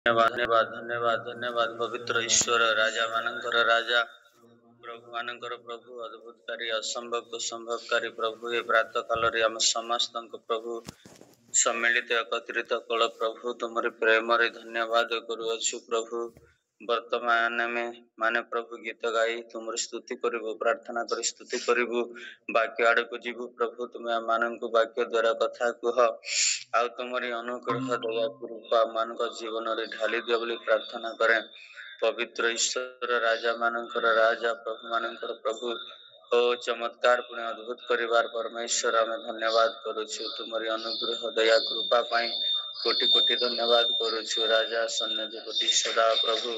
धन्यवाद धन्यवाद धन्यवाद धन्यवाद पवित्र ईश्वर राजा मानकर राजा प्रभु मानकर प्रभु अद्भुतकारी असंभव को संभवकारी प्रभु ये प्रातः काल रे हम समस्त प्रभु सम्मिलित एकत्रित कल प्रभु तुमरी प्रेम रे धन्यवाद करुअछु प्रभु वर्तमान में माने प्रभु गीत गाई तुम स्तुति करू प्रार्थना कर स्तुति करू वाक्य आड़ को जीवु प्रभु तुम्हें मान को वाक्य द्वारा कथा कह आ तुमरी अनुग्रह दया कृपा मान जीवन रे ढाली दियो बोली प्रार्थना करें पवित्र ईश्वर राजा मानकर राजा प्रभु मानकर प्रभु ओ चमत्कार पुण्य अद्भुत करिवार परमेश्वर आम धन्यवाद करुछु तुमरी अनुग्रह दया कृपा पाई कोटि कोटि धन्यवाद करुछु राजा सन्निधिपति सदा प्रभु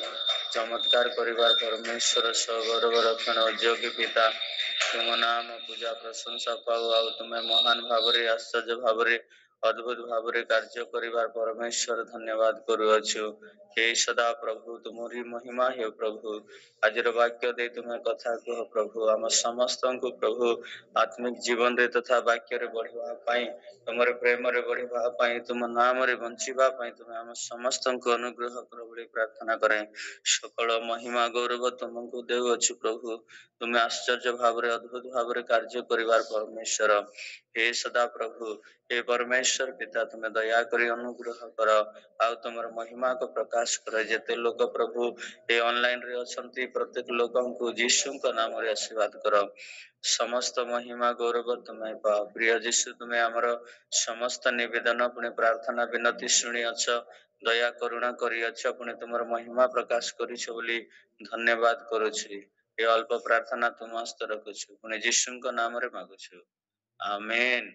चमत्कार करिवार परमेश्वर सगौरव रक्षण योग्य पिता तुम नाम पूजा प्रशंसा पाओ आ तुम्हें महान भाव आश्चर्य भाव अद्भुत भाव कार्य करिवार परमेश्वर धन्यवाद करुअछु हे सदा प्रभु तुमरी महिमा हे प्रभु आज वाक्य दे तुम्हें कथा कह प्रभु आम समस्त को प्रभु आत्मिक जीवन रे तथा वाक्य रे बढ़िबा पाई तुमरे प्रेम रे बढ़िबा पाई तुम नाम रे बंचिबा पाई तुम आम समस्त को अनुग्रह कर बोली प्रार्थना करें सकल महिमा गौरव तुमको देउछु प्रभु तुम्हें आश्चर्य भाव रे अद्भुत भाव रे कार्य करिवार परमेश्वर हे सदा प्रभु हे परमेश्वर पिता तुम्हें दया करी अनुग्रह कर आ तुमर महिमा को प्रकाश कर जेते लोक प्रभु ए ऑनलाइन रे अछंती प्रत्येक लोकन को यीशु का नाम रे आशीर्वाद कर समस्त महिमा गौरव तुम्हें पाओ प्रिय यीशु तुम्हें हमर समस्त निवेदन पुणे प्रार्थना विनती सुनी अछ दया करुणा करी अछ पुणे तुमर महिमा प्रकाश करिछ बोली धन्यवाद करूछि ए अल्प प्रार्थना तुम हस्त रखुछु पुणे यीशु का नाम रे मागुछु amen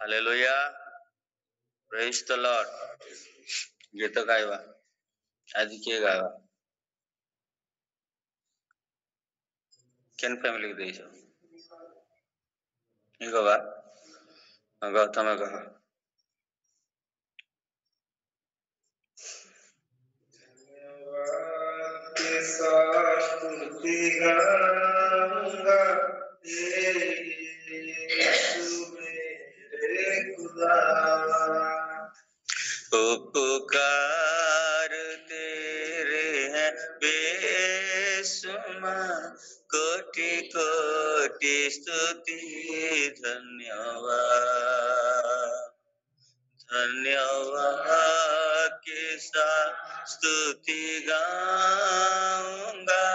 hallelujah praise the lord गीत गाइबा आज के गाइबा केन फैमिली को देइछो ई गवा गौतम कह के स्तुति गाऊंगा यीशु मेरे खुदा उपकार तेरे हैं बेशुमार कोटि कोटि स्तुति धन्यवाद धन्यवाद के साथ स्तुति गाऊंगा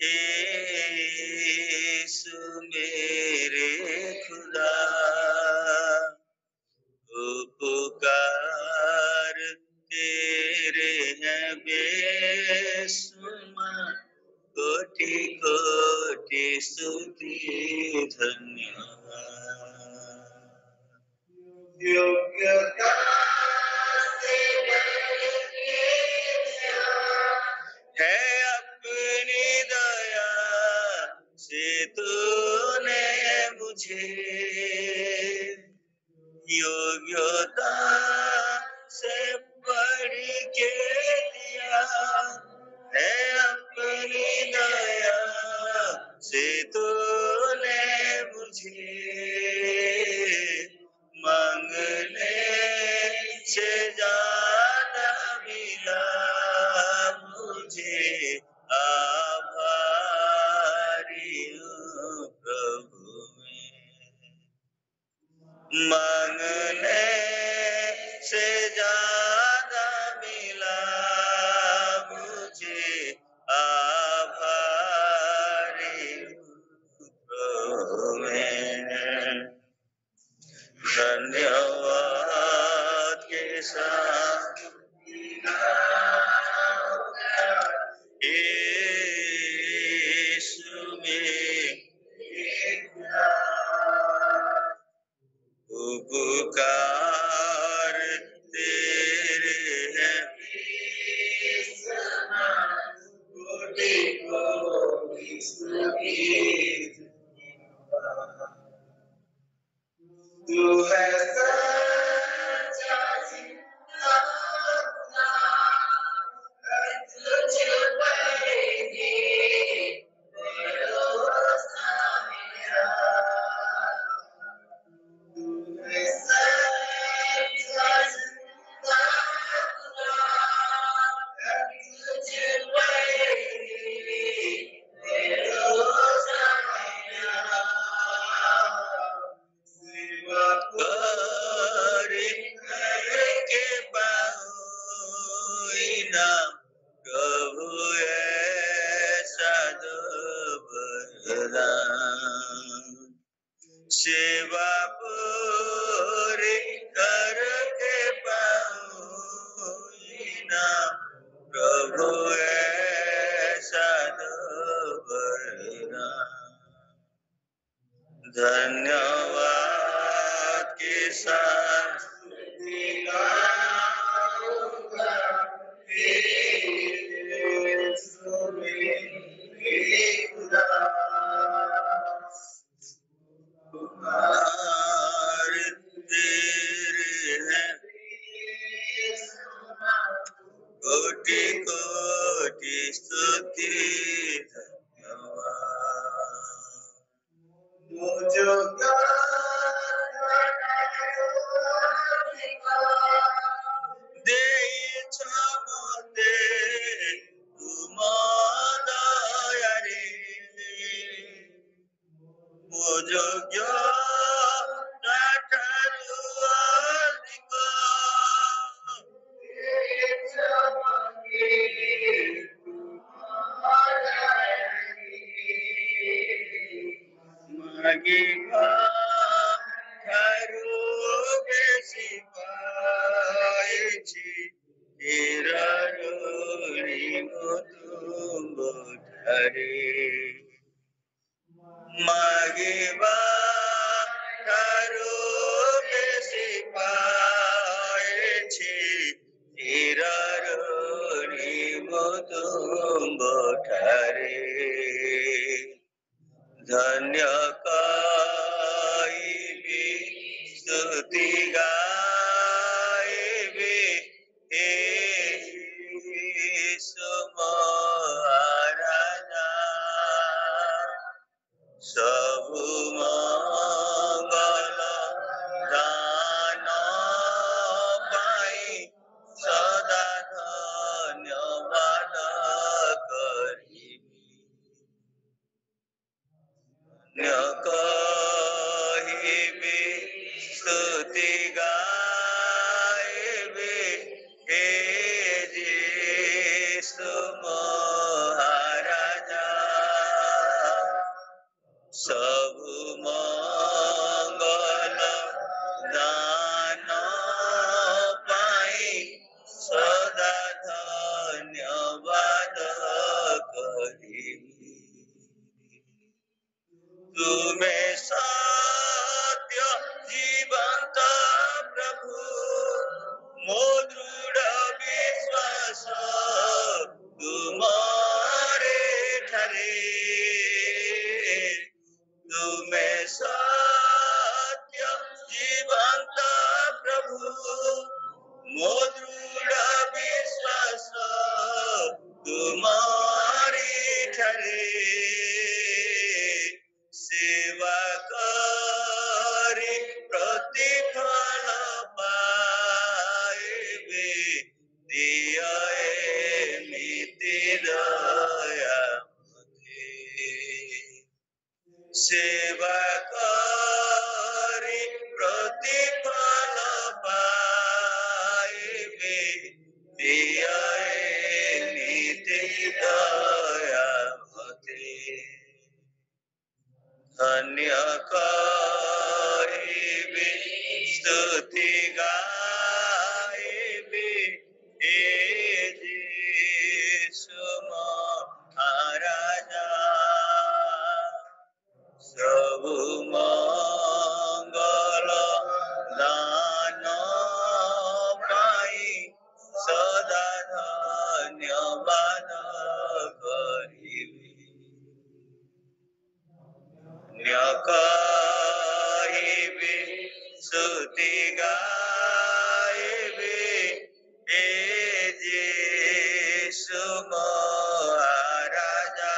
यीशु मेरे खुदा उपकार तेरे हैं बेशुमार कोटि कोटि स्तुति धन्यवाद योग्यता से है अपनी दया से तूने मुझे योग्यता से बढ़ के दिया है अपनी दया से तूने मुझे मांगने से ज्यादा मिला मुझे आभारी हूँ प्रभु मांगने से ज्यादा मिला मुझे आभारी धन्यवाद के साथ सेवा पूरी करके पाऊंगा प्रभु ऐसा दो वरदान। धन्यवाद के साथ गाऊंगा यीशु मेरे खुदा। तेरे हैं कोटि कोटि स्तुति धन्यवाद। मुझो देइछ मते तुम दयारे ମୋ ଯୋଗ୍ୟ ତାଠାରୁ ଅଧିକ ମାଗିବା ଠାରୁ ବେଶୀ ପାଇଛି ମୋ ତୁମ୍ଭଠାରେ। ମାଗିବା ଠାରୁ ବେଶୀ ପାଇଛି ମୋ ତୁମ୍ଭଠାରେ। ଧନ୍ୟ କହିବି ସ୍ତୁତି ଗାଇବି ଯୀଶୁ ମହାରାଜା। ସବୁ ମଙ୍ଗଳ ଦାନ ପାଇଁ ସଦା ଧନ୍ୟବାଦ କରିବି। କହିବି ସ୍ତୁତି ଗାଇବି ଯୀଶୁ ମହାରାଜା। ସବୁ ମଙ୍ଗଳ ଦାନ ପାଇଁ ସଦା ଧନ୍ୟବାଦ କରିବି। ତୁମେ ସତ୍ୟ ଜୀବନ୍ତ ପ୍ରଭୁ ମୋ ଦୃଢ଼ ବିଶ୍ୱାସ ତୁମରେ ଠାରେ। ତୁମେ ସତ୍ୟ ଜୀବନ୍ତ ପ୍ରଭୁ ମୋ ଦୃଢ଼ ବିଶ୍ୱାସ ତୁମରି ଠାରେ। ସେବା କରି ପ୍ରତିଫଳ ପାଇବେ ଦିଅ ଏମିତି ଦୟା ମତେ। ସେବା କରି ପ୍ରତିଫଳ ପାଇବେ ଦିଅ ଏମିତି ଦୟା ମତେ। ଧନ୍ୟ କହିବି ସ୍ତୁତି ଗାଇବି ଯୀଶୁ ମହାରାଜା। ସବୁ ମଙ୍ଗଳ ଦାନ ପାଇଁ ସଦା ଧନ୍ୟବାଦ କରିବି। କହିବି ସ୍ତୁତି ଗାଇବି ଯୀଶୁ ମହାରାଜା।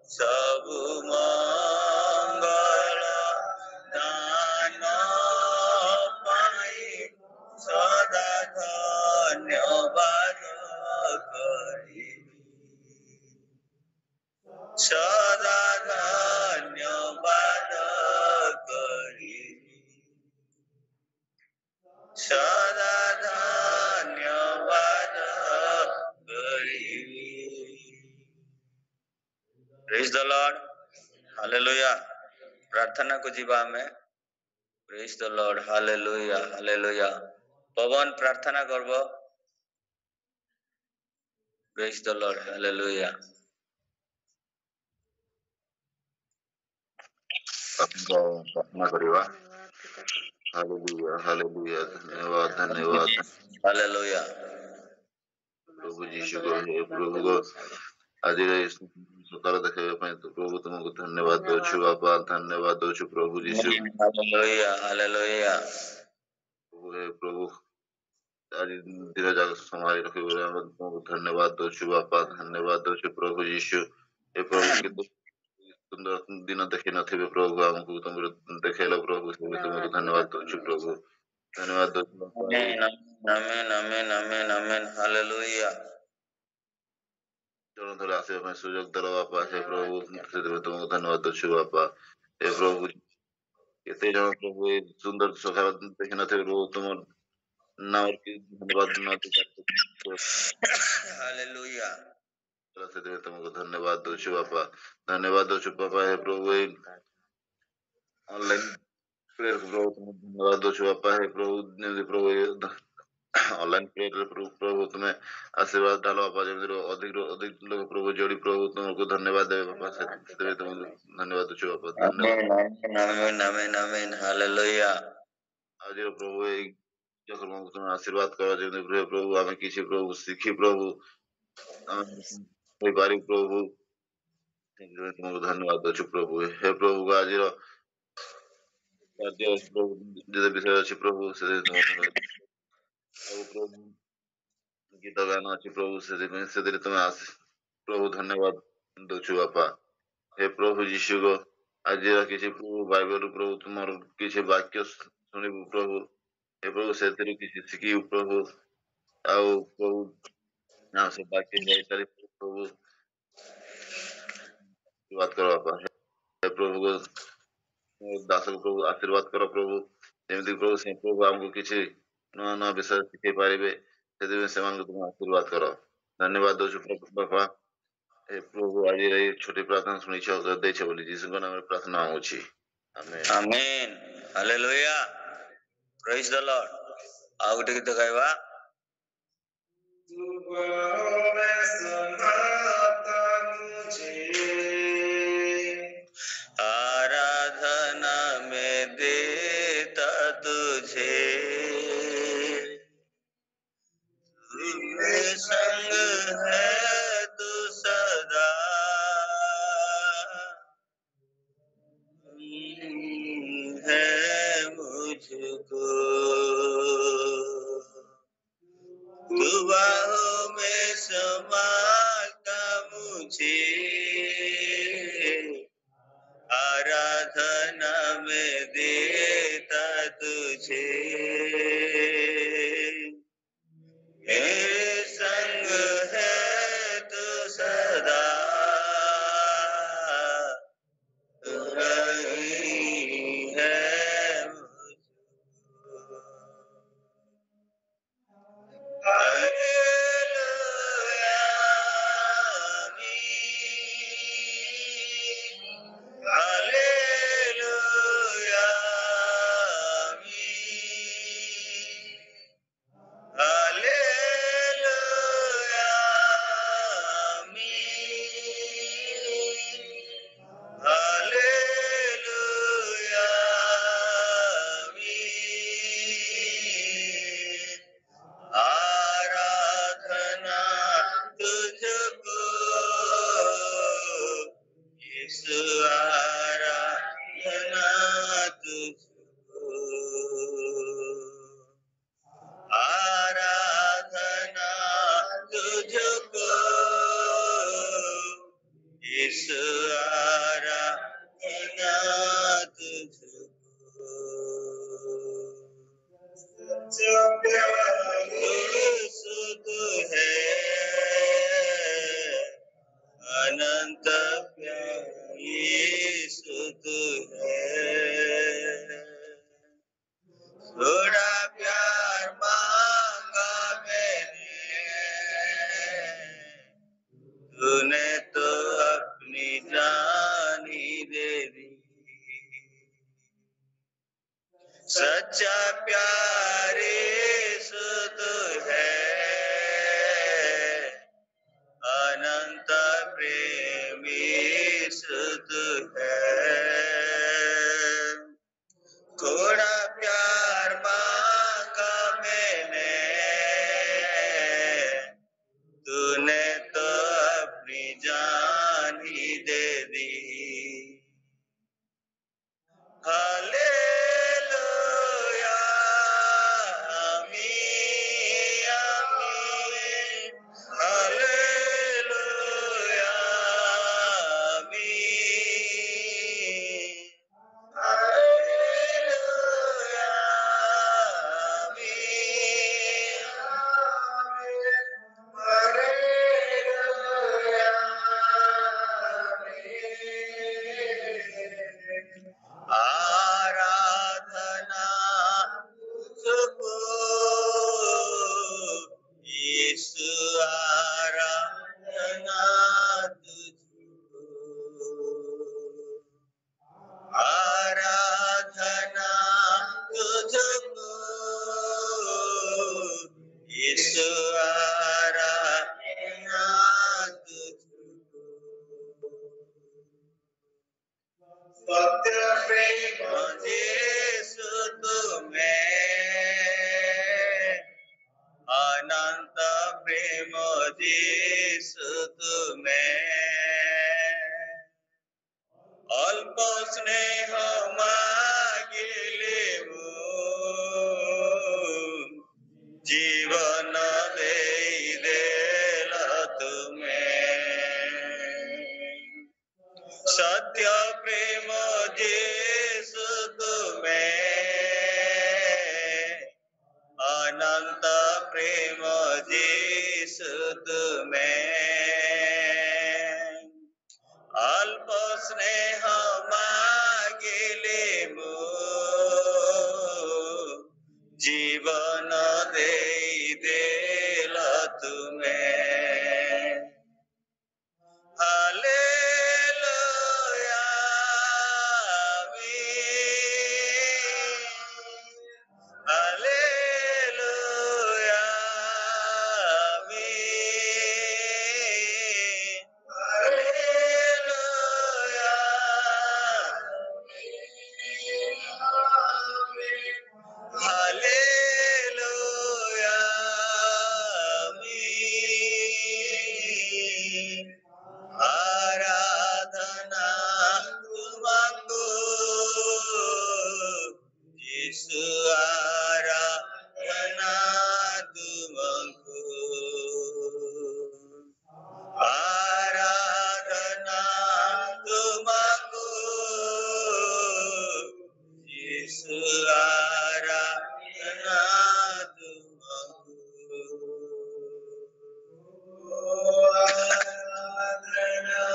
ସବୁ ମଙ୍ଗଳ ଦାନ ପାଇଁ ସଦା ଧନ୍ୟବାଦ କରିବି। ସଦା ଧନ୍ୟବାଦ କରିବି। ସଦା ଧନ୍ୟବାଦ କରିବି। Praise the Lord. Hallelujah. प्रार्थना को जीवा आमे praise the lord hallelujah hallelujah पवन प्रार्थना करबो प्रेज द लॉर्ड हालेलुया प्रार्थना करिवा हालेलुया हालेलुया धन्यवाद धन्यवाद हालेलुया प्रभु यीशु को हे प्रभु को आज सकाल देखा प्रभु तुमको धन्यवाद दौछु बापा धन्यवाद दौछु प्रभु यीशु हालेलुया हालेलुया प्रभु हे प्रभु आज दिन जाक संभाली रखे तुमको धन्यवाद दौछु बापा धन्यवाद दौछु प्रभु यीशु हे प्रभु के सुंदर दिन देखी नथिबे प्रभु हमको तुम देखेलो प्रभु तुमको धन्यवाद दौछु प्रभु धन्यवाद दौछु आमीन आमीन आमीन आमीन आमीन हालेलुया जन धरे आसे में सुयोग दल बापा हे प्रभु तुमको धन्यवाद दौछु बापा हे प्रभु केते जन प्रभु सुंदर सकाल देखी नथिबे प्रभु तुम नाम की धन्यवाद हालेलुया तुमको धन्यवाद दौछु बापा धन्यवाद दौछु बापा हे प्रभु ऑनलाइन प्रेयर प्रभु तुमको धन्यवाद दौछु बापा हे प्रभु प्रभु ऑनलाइन प्रेयर प्रभु तुम्हें आशीर्वाद डालो बापा जब अधिक लोग प्रभु जोड़ी प्रभु तुमको धन्यवाद देवे बापा से तुमको धन्यवाद दौछु बापा धन्यवाद आमीन आमीन आमीन हालेलुया आज प्रभु तुम आशीर्वाद करो जब प्रभु आम किसी प्रभु शिखी प्रभु पारि प्रभु तुमको धन्यवाद दौछु प्रभु हे प्रभु आज विषय अच्छी प्रभु से प्रभु गीत गाना अच्छी प्रभु से तुम्हें प्रभु धन्यवाद दौछु बापा हे प्रभु यीशु को आज किसी प्रभु बाइबल प्रभु तुम किसी वाक्य शुणु प्रभु हे प्रभु से किसी शिखी प्रभु आउ प्रभु ना से वाक्य जाई प्रभु आशीर्वाद करो बापा हे प्रभु को दास को प्रभु आशीर्वाद करो प्रभु जेमती प्रभु से प्रभु हमको किसी नुआ नुआ विषय शिखै पारिबे से तुम आशीर्वाद करो धन्यवाद दौछु बापा हे प्रभु आज रही छोटी प्रार्थना सुनी दे बोली जीसु को नाम प्रार्थना होची आमेन आमीन हालेलुया प्रेज द लॉर्ड आ गोटे गीत गाइबा आराधना में देता तुझे मेरे संग है तू सदा है मुझको तू बाहों में समाता मुझे आराधना में देता तुझे मेरे संग है तू सदा तू रही है मुझको हालेलुया यीशु आराधना तुझको, सत्य प्रेम यीशु तुम्हें, अनंत प्रेम यीशु तुम्हें, अल्प स्नेह मागिलेमु, जीवन देला तुम्हें, सत्य प्रेम यीशु तुम्हें, अनंत प्रेम यीशु तुम्हें, अल्प स्नेह मागिलेमु, जीवन देला तुम्हें। हालेलुया आमीन, हालेलुया आमीन, हालेलुया हालेलुया आमीन, आराधना तुमको यीशु, आराधना तुमको, आराधना तुमको यीशु, आराधना तुमको, आराधना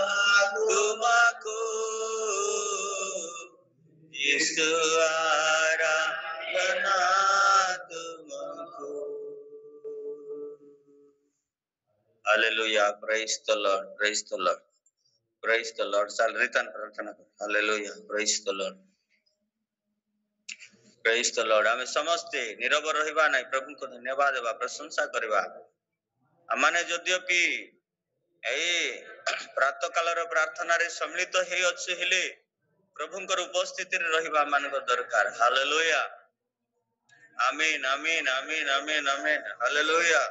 तुमको यीशु, आराधना तुमको। Hallelujah, praise the Lord, praise the Lord, praise the Lord. साल रिटर्न प्रार्थना कर। Hallelujah, praise the Lord, praise the Lord. आमे समस्ते नीरव रहिबा नै, प्रभु को धन्यवाद देबा, प्रशंसा करबा। आमाने यद्यपि एई प्रातः कालर प्रार्थना रे सम्मिलित हे अछि, हेले प्रभुंकर उपस्थिति रे रहिबा मानक दरकार। हालेलुया, आमीन, आमीन, आमीन, आमीन, आमीन, हालेलुया।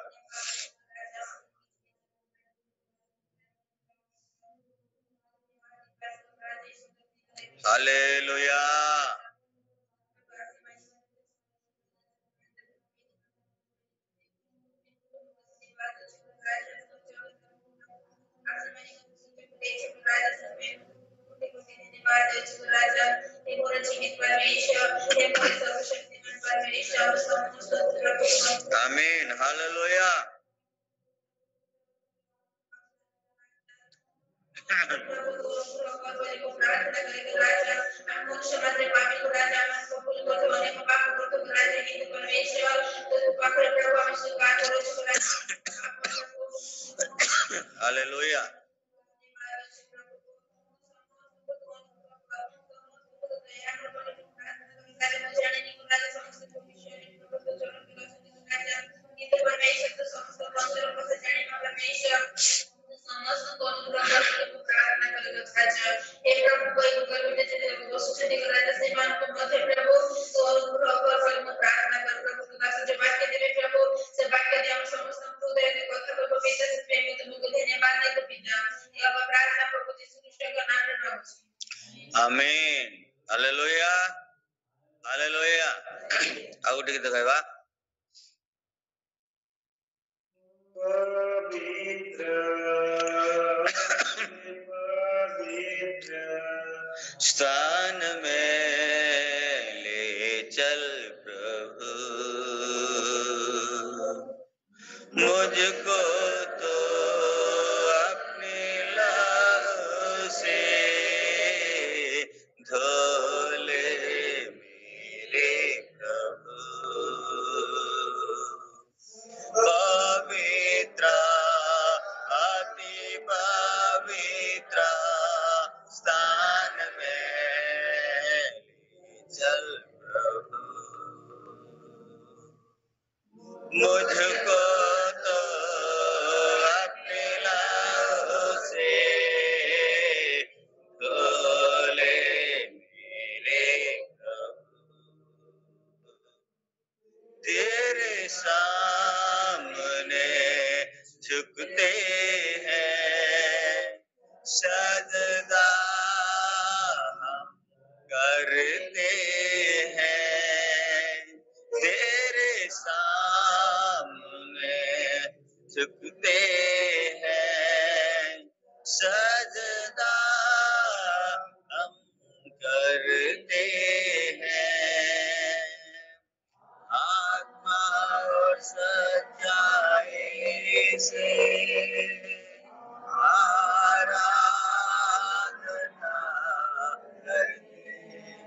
हालेलुया, आमीन, हालेलुया। हालेलुया, आमीन, हालेलुया, हालेलुया। आउ टिके तो कहबा, स्थान में ले चल प्रभु मुझको, तो अपने लहू से धो ले मेरे प्रभु, पवित्र अति पवित्र स्थान में ले चल प्रभु मुझको, झुकते हैं सजदा हम करते हैं। आत्मा और सच्चाई से आराधना करते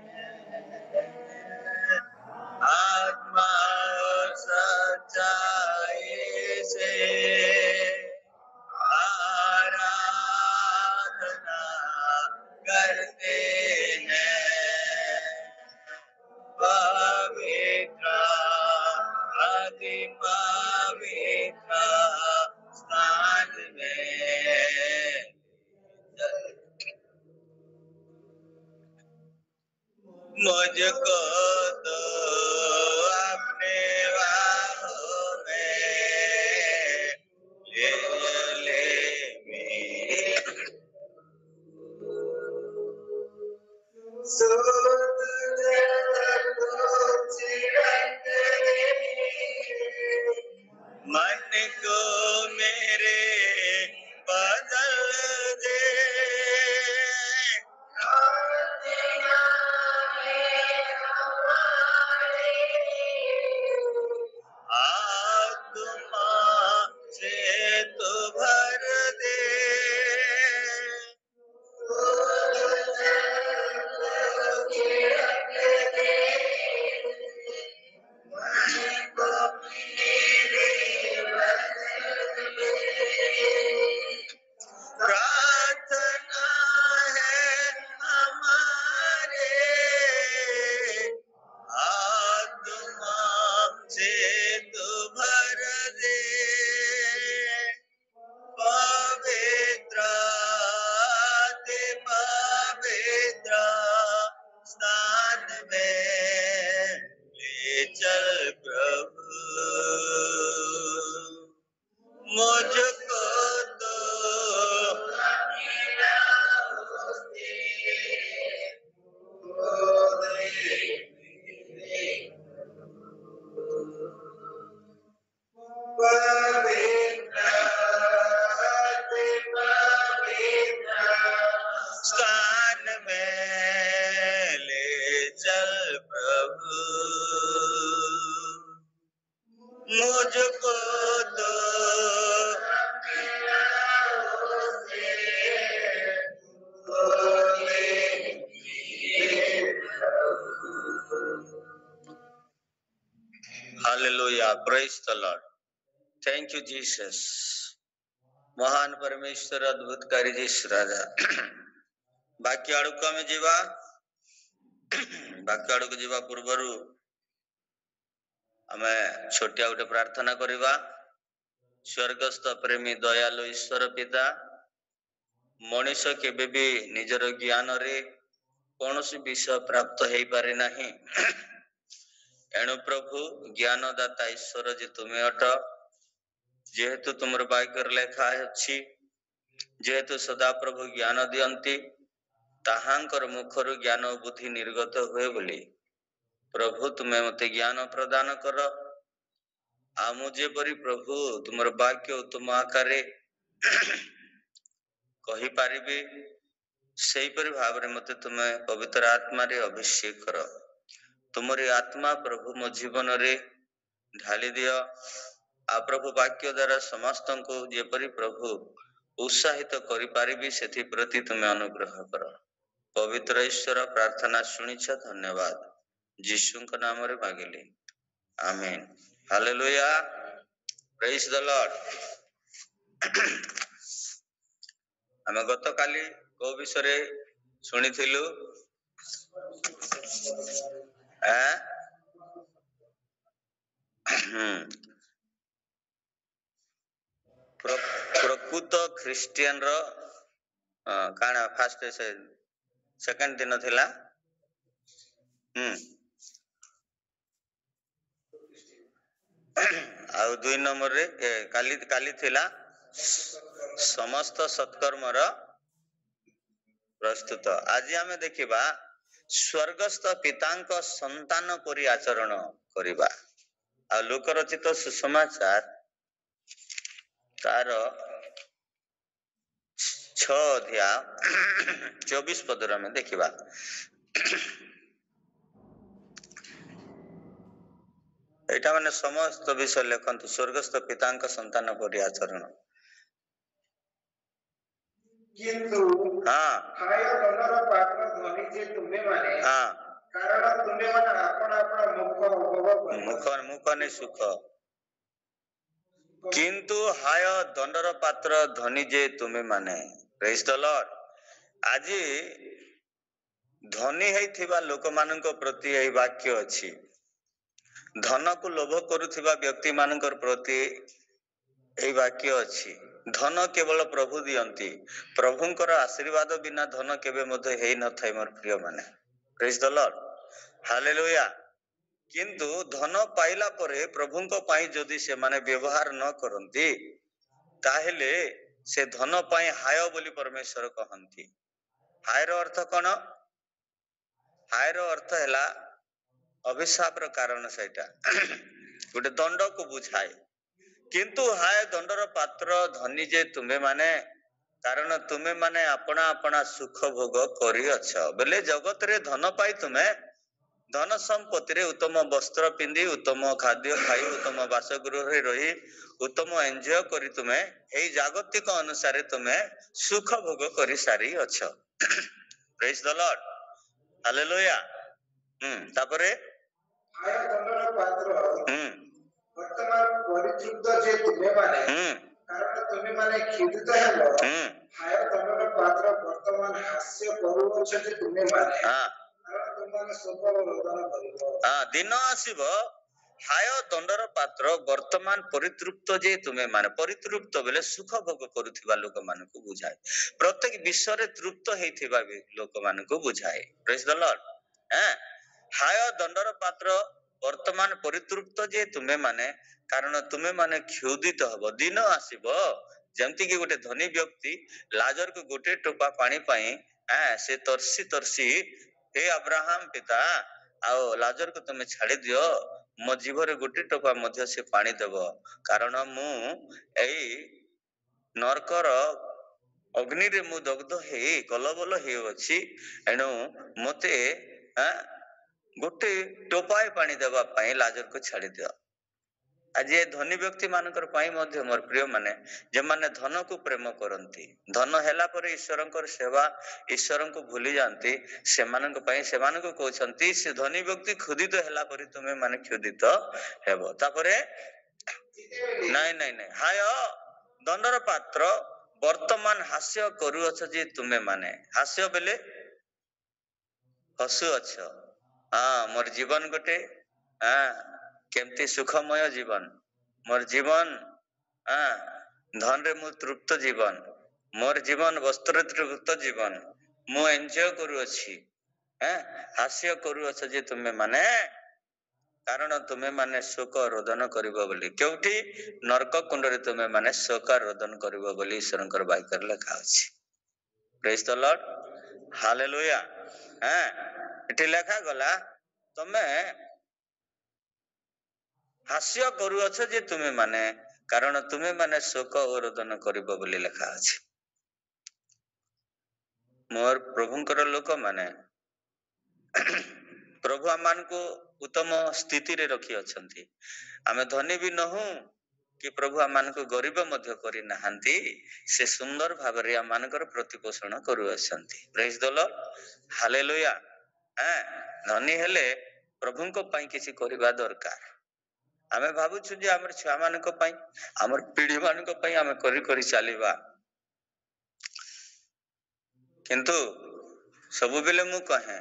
हैं। आत्मा और सच्चाई से आराधना करते हैं। पवित्र अति पवित्र स्थान में मुझको तो अपने बाहों में ले मन को मेरे बदल दे। आत्मा से तो भर दे। प्रार्थना है हमारे आत्मा से तू भर दे। पवित्र अति पवित्र स्थान में ले चल प्रभु। मुझको तो स्थान में ले चल प्रभु। मुझको तो hallelujah, praise the Lord. Thank you Jesus. महान परमेश्वर, अद्भुतकारी जीसस राजा। बाकी आड़क आम जीवा, बाकी आड़क जीवा पूर्वर आम छोटिया गोटे प्रार्थना करिबा। स्वर्गस्थ प्रेमी दयालु ईश्वर पिता, मनीष केबे भी निजर ज्ञान रे कौनसी विषय प्राप्त हो पारे नहीं। एणु प्रभु ज्ञानदाता ईश्वर जे तुम्हें अट, जेहेतु तुमर वाक्य लेखा अछि, जेहेतु सदा प्रभु ज्ञान दियंती, ताहांकर मुखर ज्ञान बुद्धि निर्गत हुए बोली प्रभु तुम्हें मते ज्ञान प्रदान कर। आ मुझे परी प्रभु तुमर वाक्य तुम आकारे कही पारिबे, सेही परि भाव रे मते तुम्हें पवित्र आत्मा रे अभिषेक कर। तुमरी आत्मा प्रभु मो जीवन रे ढाली दियो। आ प्रभु वाक्य द्वारा समस्त को जेपरी प्रभु उत्साहित करि पारिबी सेथि प्रति तुम्हें अनुग्रह कर। पवित्र ईश्वर प्रार्थना सुनिछ, धन्यवाद। यीशु के नाम रे मांगिली, आमीन। Hallelujah, praise the Lord. आमे गत काली को विषय सुनी थिलु? प्रकृत ख्रिस्टियन रो काना फास्ट से सेकंड दिन थिला। आ 2 नंबर रे काली काली थिला समस्त सत्कर्म रो प्रस्तुत। आज आमे देखिबा स्वर्गस्थ पितांक संतान परि आचरण करिबा। आ लोक रचित सुसमाचार तार 6 अध्याय 24 पदर में देखिबा। एटा माने समस्त विषय लेखन स्वर्गस्थ पितांक संतान परि आचरण। किंतु हाँ हाय धनर पात्र धनी जे तुम्हें माने हाँ कारण तुम्हें माने आपण आपण मुख उपभोग करो। मुख ने सुख। किंतु हाय दंडर पात्र धनी जे तुम्हें माने। Praise the Lord. आज धनी होइथिबा लोक मानक प्रति एही वाक्य अछि। धन को लोभ करुथिबा व्यक्ति मानकर प्रति एही वाक्य अछि। धन केवल प्रभु दियंती। प्रभुंकर आशीर्वाद बिना धन केबे मध्ये हेइ न थाई मोर प्रिय माने। Praise the lord. हालेलुया। किंतु धन पाइला परे प्रभुंक पाई जदि से माने व्यवहार न करंती ताहेले से धन पाई हाय बोली परमेश्वर कहंती। हायर अर्थ कौन? हायर अर्थ हैला अभिशाप रो कारण सेटा गोटे दंड को बुझाए। किंतु हाय दंडर पात्र धनी जे तुम्हें माने कारण तुम्हें माने अपना अपना सुख भोग करी अच्छा बोले जगत रे धन पाई तुम्हें धन संपत्ति रे उत्तम वस्त्र पिंदी उत्तम खाद्य खाई उत्तम बासगृह रे रही उत्तम एंजॉय करी तुम्हें एई जागतिक अनुसार तुम्हें सुख भोग करी सारी अच्छा। Praise the lord. हालेलुया। तापरे हाय धनर पात्र वर्तमान परितृप्त जे तुम्हें माने कारण तुम्हें माने खिदित हेलो हाय धनर पात्र वर्तमान हास्य करूछ जे तुम्हें माने कारण तुम माने सुख रोदन करिवो। दिन आसीबो हाय दंडर पात्र वर्तमान परितृप्त जे तुम्हें माने परितृप्त बेले सुख भोग करुथिबा लोक मानकु बुझाए। प्रत्येक विश्व रे तृप्त हेइथिबा लोक मानकु बुझाए। Praise the lord. हाय दंडर पात्र वर्तमान परितृप्त जे तुम्हें माने कारण तुम्हें माने क्षुदित हबो। दिन आसीबो जेमति कि गोटे धनी व्यक्ति लाजर को गोटे टोपा पानी पाई से तरसी तरसी हे अब्राहम पिता आओ लाजर को तुम छाड़ी दियो मो जीवरे गोटे टोपा मध्य से पानी देव कारण मु एई नरकर अग्नि रे मु दग्ध हे कलबल हे अछि एणु मते गोटे टोपाए पानी देवा पाई लाजर को छाड़ी दियो। आज ये धनी व्यक्ति मानकर पाई मध्य मोर प्रिय माने जे माने धन को प्रेम करंती धन हैला परे ईश्वरंकर सेवा ईश्वरंको भूली जानती से मानक पाई से मानक कहउछंती से धनी व्यक्ति क्षुदित हैला परे तुमे माने क्षुदित हेबो। तापरे नाही नाही नाही हाय दंडर पात्र वर्तमान हास्य करूअछ जे तुमे माने हास्य बेले हसु अछ। मोर जीवन गोटे केमती सुखमय जीवन मोर जीवन धन रे मु तृप्त जीवन मोर जीवन वस्त्र तृप्त जीवन मु एंजॉय करूअछि हास्य करूअछ जे तुमे माने कारण तुमे माने शोक रोदन करिवो बोली केउठी नरक कुंड रे तुमे माने शोक रोदन करिवो बोली ईश्वरंकर वाक्य लिखा अछि। Praise the lord. हालेलुया। एठी लिखा गला तुमे हास्य करूअछ जे तुमे माने कारण तुमे माने शोक रोदन करिवो बोली लिखा अछि। मोर प्रभुंकर लोक माने प्रभु आमान को उत्तम स्थिति रे रखी अछंती आमे धनी भी नहु कि प्रभु आमान को गरीब मध्य करि नाहंती से सुंदर भाव रे आमानकर प्रतिपोषण करू अछंती। Praise the lord. हालेलुया। धनी हेले प्रभुंको पई किछि करिबा दरकार। आमे भाबुछु जे हमर छुआ मानको पई हमर पीढ़ी मानको पई आमे करि करि चालिबा किंतु सबु बेले मु कहे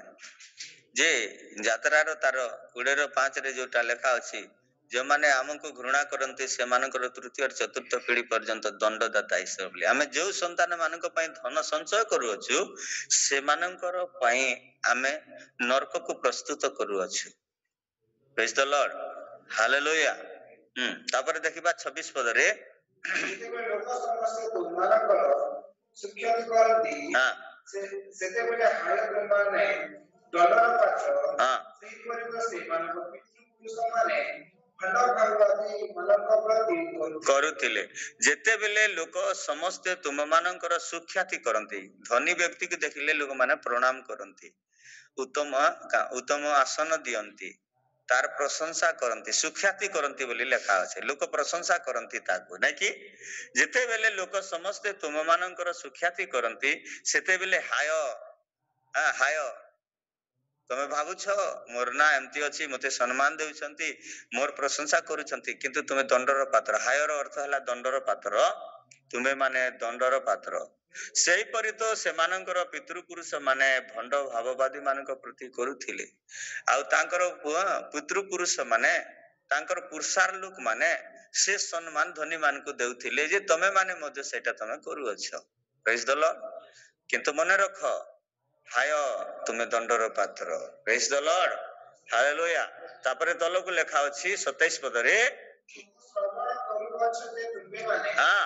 जे यात्रा रो तार 20:5 रे जोटा लेखा अछि जो माने हमको घृणा करंते से मानकर तृतीय और चतुर्थ पीढ़ी पर्यंत दंडदाता ईश्वर बोली आमे जो संतान मानको पई धन संचय करू अछु से मानकर पई आमे नरक को प्रस्तुत करू अछु। Praise the lord. हालेलुया। तापर देखिबा 26 पद रे जेते लोक समस्त तुमानकर सुख्याति करती सेते बेले हाय तुमाने डलर पाछ सेही परि तो से मानक पितृ पुरुष माने କରୁଥିଲେ ଯେତେବେଳେ ଲୋକ ସମସ୍ତେ ତୁମ ମାନଙ୍କର ସୁଖ୍ୟାତି କରନ୍ତି ଧନୀ ବ୍ୟକ୍ତି କୁ ଦେଖିଲେ ଲୋକମାନେ ପ୍ରଣାମ କରନ୍ତି ଉତ୍ତମ ଆସନ ଦିଅନ୍ତି तार प्रशंसा करती सुख्याति करती बोली लेखा अच्छे लोक प्रशंसा करती ताकू ना कि जिते बेले लोक समस्ते तुम मानकर सुख्याति करती सेते बेले हाय हाय तमे भावुछ मोर ना एमती अच्छी मते सम्मान देउछंती मोर प्रशंसा करूछंती किंतु तुमे दंडर पात्र हायर अर्थ है दंडर पात्र तुमे माने दंडर पात्र सेही परि तो सेमानंकर पितृपुरुष माने भंड भाववादी मानक प्रति करुथिले आउ तांकर पितृपुरुष माने तांकर पुरुषार लोक माने से सम्मान धनी मान को देउथिले जे तमे माने मध्य सेटा तमे करू अछो प्रेज द लॉर्ड किंतु मने रख हाय तुमे दंडर पात्र प्रेज द लॉर्ड हालेलुया तापरे तल को लेखा अछि 27 पद रे हां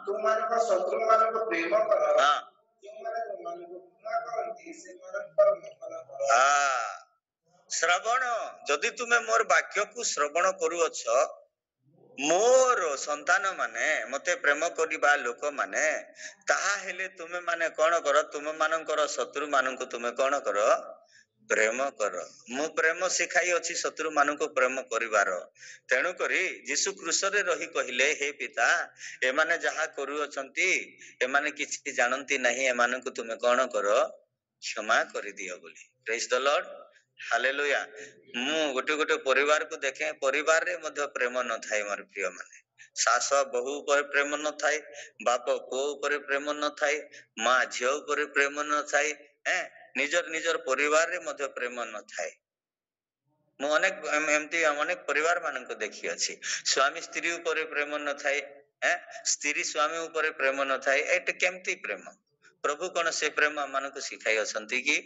तुमको शत्रु मानको प्रेम करो हां श्रवण जदि तुमे मोर वाक्य को श्रवण करूअछ मोर संतान माने मते प्रेम करिबा लोक माने ताहा हेले तुमे माने कोन करो तुम मानकर शत्रु मानको तुमे कोन करो प्रेम करो मु प्रेम सिखाई अछि शत्रु मानको प्रेम करिवार तेणु करी यीशु क्रूस रे रही कहिले हे पिता ए माने जहा करू अछंती ए माने किछि जानंती नहीं ए मानको तुमे कोन करो क्षमा करि दियो बोली प्रेज द लॉर्ड हालेलुया मु गोटे गोटे परिवार को देखे परिवार रे मध्य प्रेम न थाई मोर प्रिय माने सास बहु पर प्रेम न थाई बाप को ऊपर प्रेम न थाई मां झियो ऊपर प्रेम न थाई निजर निजर परिवार रे मध्य प्रेम न थाई मु अनेक एमती अनेक परिवार मानन को देखि अछि स्वामी स्त्री ऊपर प्रेम न थाई स्त्री स्वामी ऊपर प्रेम न थाई एट केमती प्रेम प्रभु कोन से प्रेम मन को सिखाई अछंती कि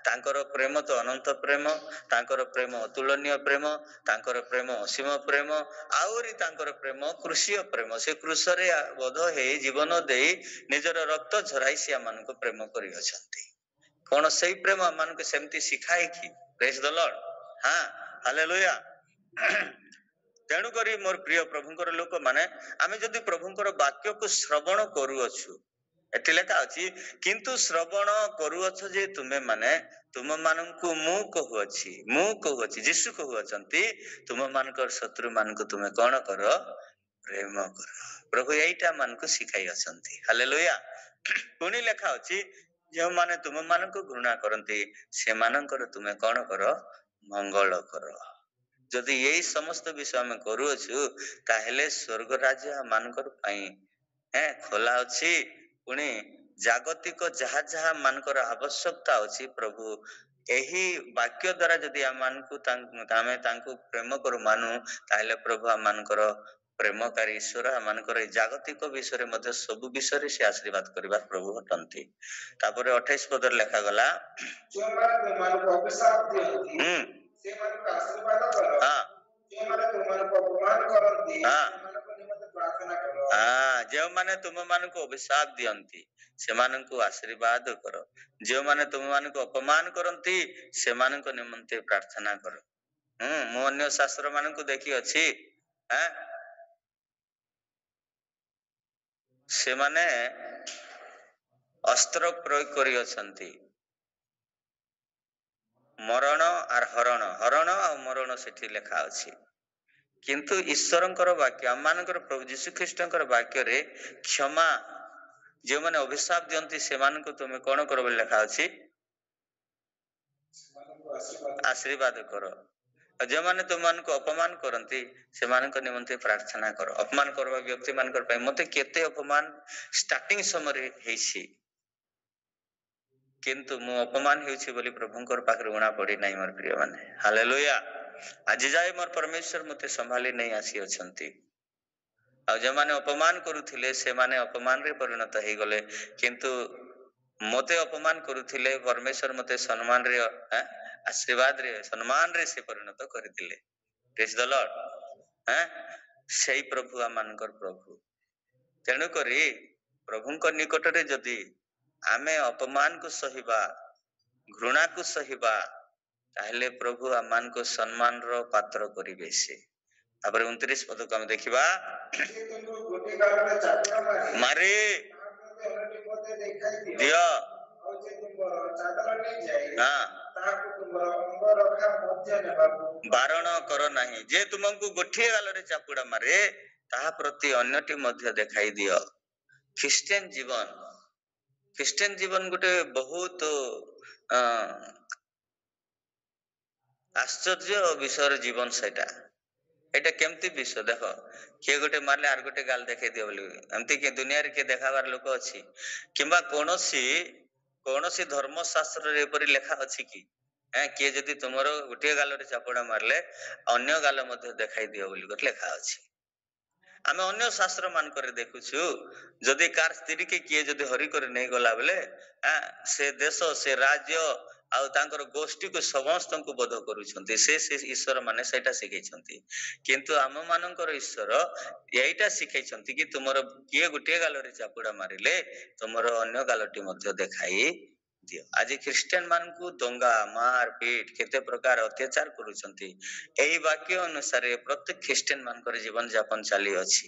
तांकर प्रेम तो अनंत प्रेम तांकर प्रेम अतुलनीय प्रेम तांकर प्रेम असीम प्रेम आउरी तांकर प्रेम कृषीय प्रेम से क्रूस रे बोध हे जीवन देई निजर रक्त झराई से मन को प्रेम करि अछंती कोन सेही प्रेम मन को सेमती सिखाई कि प्रेज द लॉर्ड हां हालेलुया तेणु करी मोर प्रिय प्रभुंकर लोक माने आमे जदि प्रभुंकर वाक्य को श्रवण करू अछु एठी लेखा अछि किंतु श्रवण करू अछ जे तुमे माने तुम माननकु मु कहू अछि यीशु कहू अछंती तुम मानकर शत्रु मान को तुमे कोन करो प्रेम करो प्रभु एइटा मान को सिखाई अछंती हालेलुया पुनी लेखा अछि जो माने तुम मान को घृणा करंती से मानकर तुमे कोन करो मंगल करो जदि यही समस्त विषय में करू अछु ताहेले स्वर्ग राज्य मानकर पई खोला अछि पुणी जागतिक जहा जहा मानकर आवश्यकता अछि प्रभु एही वाक्य द्वारा जदि आमानकु तामे तांकु प्रेम करू मानु ताहेले प्रभु आमानकर प्रेमकारी ईश्वर आमानकर जागतिक विषय मध्ये सब विषय से आशीर्वाद करबा प्रभु हटंती तापरे 28 पद लेखा गला जो माने तुमको अभिशाप दियंती से मानक आशीर्वाद करो हां जो माने तुमको अपमान करंती मानक निमंत्रण प्रार्थना करो जो माने तुम मानक अभिशाप दियंती से मानक आशीर्वाद करो जो माने तुम मानक अपमान करंती से मानक निमंत्रण प्रार्थना करो मो अन्य शास्त्र मानक देखि अछि से माने अस्त्र प्रयोग करि अछंती मरण आर हरण हरण आ मरण सेठी लेखा अछि किंतु ईश्वरंकर वाक्य आमानकर प्रभु यीशु ख्रीष्टंकर वाक्य रे क्षमा जे माने अभिशाप दियंती से मान को तुमे कोन करबे लेखा अछि आशीर्वाद करो जे माने तुम मान को अपमान करंती से मान को निमंते प्रार्थना करो अपमान करबा व्यक्ति मान कर पय मते केते अपमान स्टार्टिंग समय रे हेछि किंतु मु अपमान हेछि बोली प्रभुंकर पाखर गुणा पड़ी नाही मोर प्रिय माने हालेलुया आज जाय मोर परमेश्वर मते संभाली नहीं आसी अछंती आ जे माने अपमान करूथिले से माने अपमान रे परिणत हे गले किंतु मते अपमान करूथिले परमेश्वर मते सम्मान रे आशीर्वाद रे सम्मान रे से परिणत करथिले प्रेज द लॉर्ड सेही प्रभु आमानकर प्रभु तेणु करी प्रभुंक निकट रे जदी आमे अपमान को सहिबा घृणा को सहिबा ताहले प्रभु आमान को सम्मान रो पात्र करिवे से। तापर 29 पद को हम देखिबा मारे दियो बारण कर नाही जे तुमको गोठिए गाल रे चापुड़ा मारे ताहा प्रति अन्यटी मध्य देखाई दियो। ख्रिस्टियन जीवन गोटे बहुत आश्चर्य विषय जीवन सेटा एटा केमती विषय देख किए गोटे मारले आर गोटे गाल देखाई दियो बोली एमती के दुनिया रे के देखाबार लोक अछि किंबा कोनोसी धर्मशास्त्र रे परि लेखा अछि कि किए जदि तुमरो गोटे गाल रे चापुड़ा मारले अन्य गाल मध्य देखाई दियो बोली गोटे लेखा अछि। आमे अन्य शास्त्र मान करे देखुछु जदि कार स्त्री के किए जदि हरि करे नै गला बेले से देश से राज्य आउ तांकर गोष्ठी को समस्त को बोध करूछंती से ईश्वर माने सेटा सिखैछंती किंतु आम मानकर ईश्वर एटा सिखैछंती कि तुमरो किए गोटे गाल रे चापुड़ा मारिले तुमरो अन्य गालटी मध्य देखाई दियो। आज ख्रिस्टियन मान को दंगा मार पीट केते प्रकार अत्याचार करूछंती एही वाक्य अनुसार प्रत्येक ख्रिस्टियन मान कर जीवन यापन चाली अछि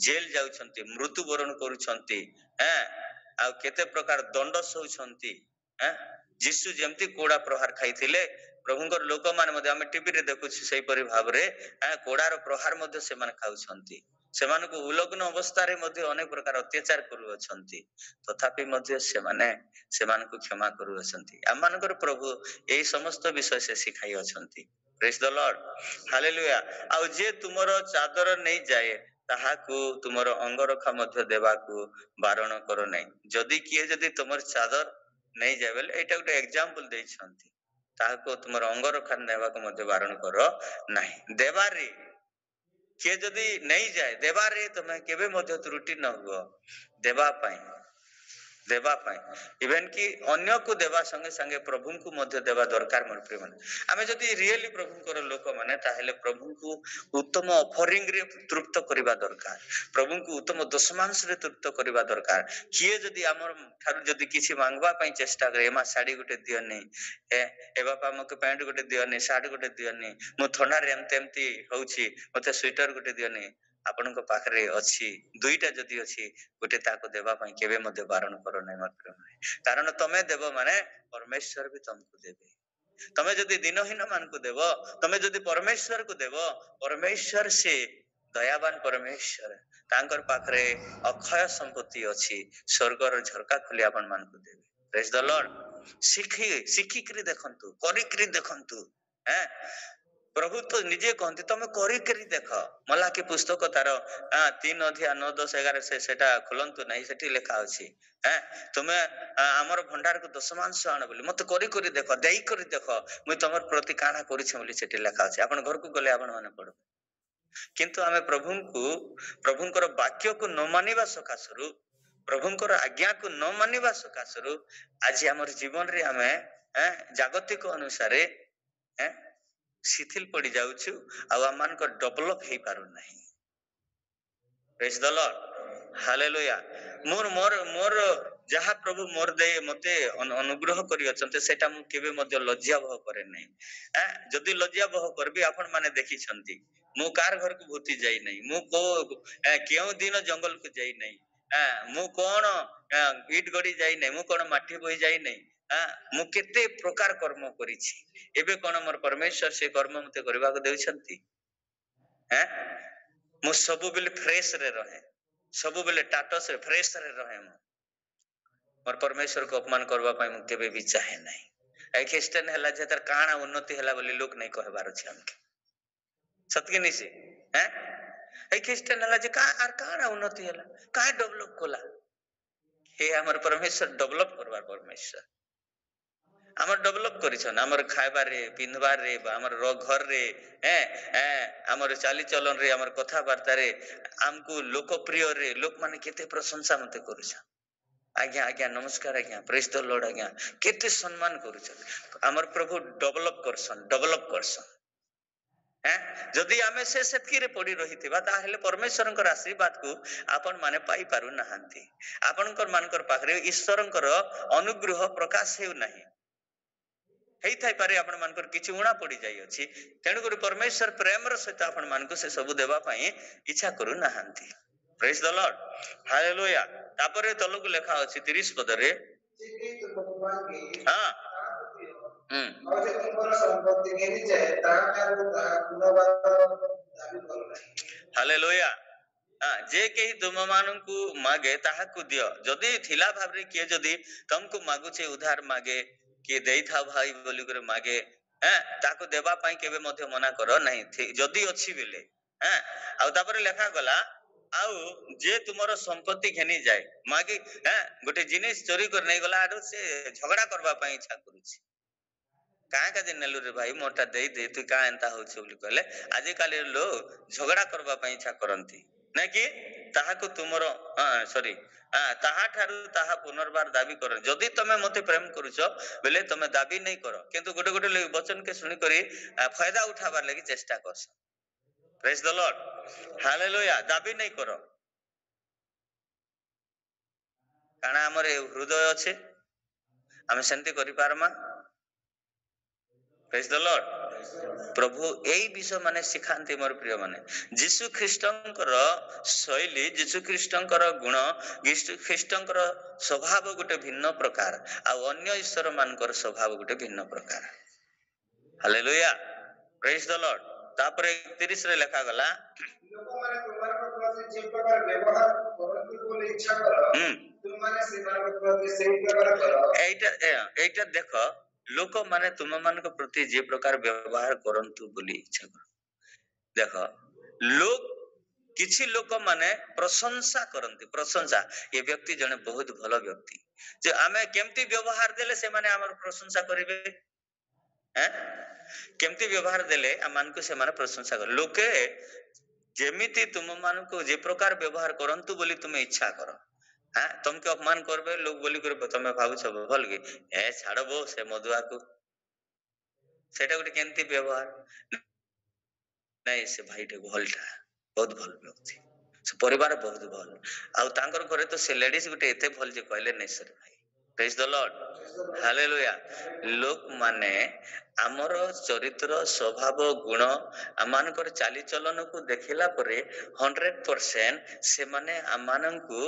जेल जाउछंती मृत्यु वरण करूछंती आ केते प्रकार दंड सौछंती जीसु जेमती कोड़ा प्रहार खाइथिले प्रभुंकर लोक मान मध्ये हम टीवी रे देखुछि सेही परि भाव रे कोड़ार प्रहार मध्ये से मान खाउछंती सेमानको उलग्न अवस्था रे मध्ये अनेक प्रकार अत्याचार करू अछंती तथापि मध्ये सेमानको क्षमा करू अछंती आमानकर प्रभु एही समस्त विषय से सिखाई अछंती। Praise the lord hallelujah. आ जे तुमरो चादर नै जाए ताहाकू तुमरो अंगरखा मध्ये देबाकू बारण करो नै जदि किए जदि तुमर चादर नै जाए बेले एटा गोटे एग्जांपल दै छंती ताहाको तुमर अंगरखा नेबाकू मध्ये बारण करो नै देबारे के जदि नै जाए देबारे तमे केबे मध्ये त्रुटि न हो देबा पाई इवन कि अन्य को देबा संगे संगे प्रभु को मध्ये देबा दरकार मन प्रिय माने आमे जदि रियली प्रभु कर लोक माने ताहेले प्रभु को उत्तम ऑफरिंग रे तृप्त करबा दरकार प्रभु को उत्तम दशमांश रे तृप्त करबा दरकार किए जदि हमर थारु जदि किछि मांगबा पई चेष्टा करे एमा साड़ी गोटे दियो नै ए बापा मके पैंट गोटे दियो नै शर्ट गोटे दियो नै मु थंडा रे एमती होउछि मते स्वेटर गोटे दियो नै आपनको पाखरे अछि दुईटा जदि अछि गोटे ताको देबा पई केबे मध्ये बारण करो नै मत कारण तमे देबो माने परमेश्वर भी तुमको देबे तमे जदि दिनहीन मान को देबो तमे जदि परमेश्वर को देबो परमेश्वर से दयावान परमेश्वर तांकर पाखरे अक्षय संपत्ति अछि स्वर्गर झरका खुली आपन मान को देबे। प्रेज द लॉर्ड सिखी करी देखंतु करी करी देखंतु प्रभु तो निजे कहते तुम करी देख मलाकी पुस्तक तार 3 अध्याय 9 10 11 से सेटा खोलंतु नहीं सेठी लिखा अछि तुमे हमर भंडार को दशमांश आन बोली मत करी देख देई करी देख मु तमर प्रति काना करि छ बोली सेठी लिखा अछि आपन घर को गले आपन माने पढो किंतु हमें प्रभुंकर वाक्य को न मानिबा सकासरु प्रभुंकर आज्ञा को न मानिबा सकासरु आज हमर जीवन रे हमें जागतिक अनुसार शिथिल पड़ी जाउछु आ मान को डेवलप हे पारु नहीं। Praise the lord hallelujah. मोर जहा प्रभु मोर दे मते अनुग्रह करि अछन्ते सेटा मु केबे मध्ये लज्जा भव करे नै जदि लज्जा भव करबी आपण माने देखि छन्ती मु कार घर को भूति जाई नै मु को केउ दिन जंगल को जाई नै मु कोन ईट गडी जाई नै मु कोन माटी बोई जाई नै मु केते प्रकार कर्म करिछि एबे कोन मोर परमेश्वर से कर्म मते करबा को देउछन्ती मु सब बेले फ्रेश रे रहे सब बेले टाटस रे फ्रेश रे रहे मोर परमेश्वर को अपमान करबा पई मु केबे भी चाहे नै ए ख्रिस्टियन हला जे तर काना उन्नति हला बोली लोक नै कहबार छै हमके सत्य नै से ए ख्रिस्टियन हला जे का आर काना उन्नति हला का डेवलप कोला हे हमर परमेश्वर डेवलप करबार परमेश्वर हमर डेवलप करिछन हमर खाइबा रे पिनबा रे हमर घर रे हमर चाली चलन रे हमर कथा वार्ता रे हमको लोकप्रिय रे लोक माने केते प्रशंसा मते करूछन आज्ञा नमस्कार आज्ञा प्रेज द लॉर्ड आज्ञा केते सम्मान करूछन हमर प्रभु डेवलप करसन जदि आमे से सेतकी रे पड़ी रहितिबा ताहेले परमेश्वरंकर आशीर्वाद को आपन माने पाई पारु नाहंती आपनकर मानकर पाखरे ईश्वरंकर अनुग्रह प्रकाश हेउ नाही हेई थाई पारे आपण मानकर किछि उणा पड़ी जाई अछि तेणु करी परमेश्वर प्रेम रो सहित आपण मानको से सब देबा पई इच्छा करू नाहंती। Praise the lord hallelujah. तापरे तलक लेखा अछि 30 पद रे हां और जे तुमर संपत्ति घेरी जाए ताहारो ताहा गुणवान दाबी करो नाही। हालेलुया। जे केही तुम मानकु मागे ताहाकु दियो जदी थिला भाबरे के जदी तुमको मागुचे उधार मागे के देई था भाई बोली करे मागे ताको देबा पई केबे मध्ये मना करो नाही जदी अछि बेले आ तापरे लेखा गला आउ जे तुमरो संपत्ति घेनी जाए मागे गोटे जिनिस चोरी कर नै गला आरो से झगड़ा करबा पई इच्छा करूची काहे का दिन नेलु रे भाई मोटा देई दे तू का एंता होछ बोली कहले आजि काली लोग झगड़ा करबा पई इच्छा करंती नै कि ताहाको तुमरो सॉरी ताहा ठारू ताहा पुनर्बार दाबी कर जदी तमे मते प्रेम करूछो बेले तमे दाबी नै करो किंतु गोटे गोटे लोग वचन के सुनी करी फायदा उठाबार लागि चेष्टा करस। Praise the lord hallelujah. दाबी नै करो काना हमर हृदय अछि आमे सेंति करि पारमा। प्रेज द लॉर्ड प्रभु एई विषय माने सिखांती मोर प्रिय माने यीशु ख्रीष्टंकर शैली यीशु ख्रीष्टंकर गुण यीशु ख्रीष्टंकर स्वभाव गोटे भिन्न प्रकार आ अन्य ईश्वर मानकर स्वभाव गोटे भिन्न प्रकार। हालेलुया। Praise the Lord. तापरे 31 रे लेखा गला लोक माने तुम्हार प्रति जे प्रकार व्यवहार करंतु बोले इच्छा करो तुम माने सीमार प्रति सेही प्रकार करो। एटा देखो लोक माने तुम मान के प्रति जे प्रकार व्यवहार करंतु बोली इच्छा करो। देखो लोग किछि लोक माने प्रशंसा करंती प्रशंसा ये व्यक्ति जने बहुत भलो व्यक्ति जे आमे केमती व्यवहार देले से माने हमर प्रशंसा करिवे केमती व्यवहार देले आमान को से माने प्रशंसा कर लोके जेमिति तुम मान को जे प्रकार व्यवहार करंतु बोली तुम इच्छा करो तुमके अपमान करबे लोग बोली करे तमे भाबुछ भल के छाड़बो से मधुआ को सेटा गोटे केमती व्यवहार नहीं से भाईटे भलटा बहुत भल व्यक्ति से परिवार बहुत भल आ तांकर घरे तो से लेडीज गोटे एते भल जे कहले नहीं सर भाई। Praise the lord hallelujah. लोक माने आमर चरित्र स्वभाव गुण आमानकर चाली चलन को देखिला परे 100% से माने आमानंकु